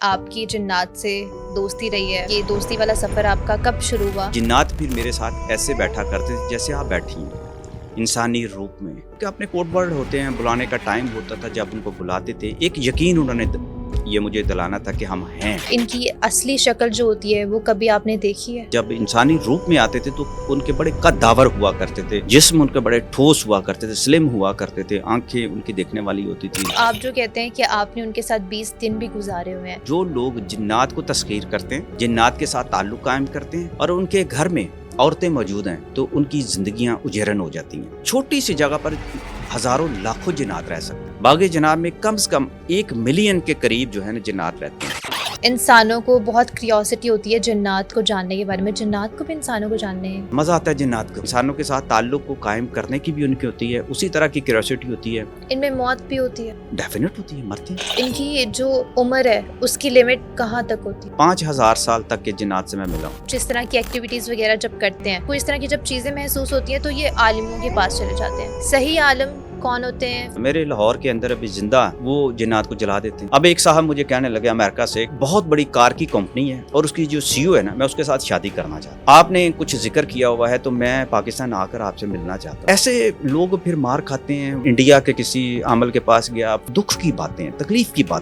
آپ کی جنات سے دوستی رہی ہے، یہ دوستی والا سفر آپ کا کب شروع ہوا؟ جنات پھر میرے ساتھ ایسے بیٹھا کرتے تھے جیسے آپ بیٹھی ہیں، انسانی روپ میں، کہ اپنے کوڈ ورڈ ہوتے ہیں، بلانے کا ٹائم ہوتا تھا، جب ان کو بلاتے تھے ایک یقین انہوں نے یہ مجھے دلانا تھا کہ ہم ہیں۔ ان کی اصلی شکل جو ہوتی ہے وہ کبھی آپ نے دیکھی ہے؟ جب انسانی روپ میں آتے تھے تو ان کے بڑے قد داور ہوا کرتے تھے، جسم ان کے بڑے ٹھوس ہوا کرتے تھے، سلم ہوا کرتے تھے، آنکھیں ان کی دیکھنے والی ہوتی تھی۔ آپ جو کہتے ہیں کہ آپ نے ان کے ساتھ 20 دن بھی گزارے ہوئے ہیں، جو لوگ جنات کو تسخیر کرتے ہیں، جنات کے ساتھ تعلق قائم کرتے ہیں اور ان کے گھر میں عورتیں موجود ہیں تو ان کی زندگیاں اجیرن ہو جاتی ہیں۔ چھوٹی سی جگہ پر ہزاروں لاکھوں جنات رہ سکتے ہیں۔ باغ جنات میں کم سے کم 1 ملین کے قریب جو ہے نا جنات رہتے ہیں۔ انسانوں کو بہت کریوسٹی ہوتی ہے جنات کو جاننے کے بارے میں، جنات کو بھی انسانوں کو جاننے ہیں۔ مزہ آتا ہے جنات کو، انسانوں کے ساتھ تعلق کو قائم کرنے کی بھی ان کی ہوتی ہے، اسی طرح کی کریوسٹی ہوتی ہے۔ ان میں موت بھی ہوتی ہے؟ ڈیفینیٹ ہوتی ہے، مرتے ہیں۔ ان کی جو عمر ہے اس کی لمٹ کہاں تک ہوتی ہے؟ 5000 سال تک کے جنات سے میں ملا ہوں۔ جس طرح کی ایکٹیویٹیز وغیرہ جب کرتے ہیں، کوئی اس طرح کی جب چیزیں محسوس ہوتی ہیں تو یہ عالموں کے پاس چلے جاتے ہیں۔ صحیح عالم کون ہوتے ہیں؟ میرے لاہور کے اندر ابھی زندہ وہ جنات کو جلا دیتے ہیں۔ اب ایک صاحب مجھے کہنے لگے امریکہ سے، ایک بہت بڑی کار کی کمپنی ہے اور اس کی جو سی او ہے نا، میں اس کے ساتھ شادی کرنا چاہتا ہوں۔ آپ نے کچھ ذکر کیا ہوا ہے تو میں پاکستان آ کر آپ سے ملنا چاہتا ہوں۔ ایسے لوگ پھر مار کھاتے ہیں۔ انڈیا کے کسی عامل کے پاس گیا، دکھ کی باتیں، تکلیف کی باتیں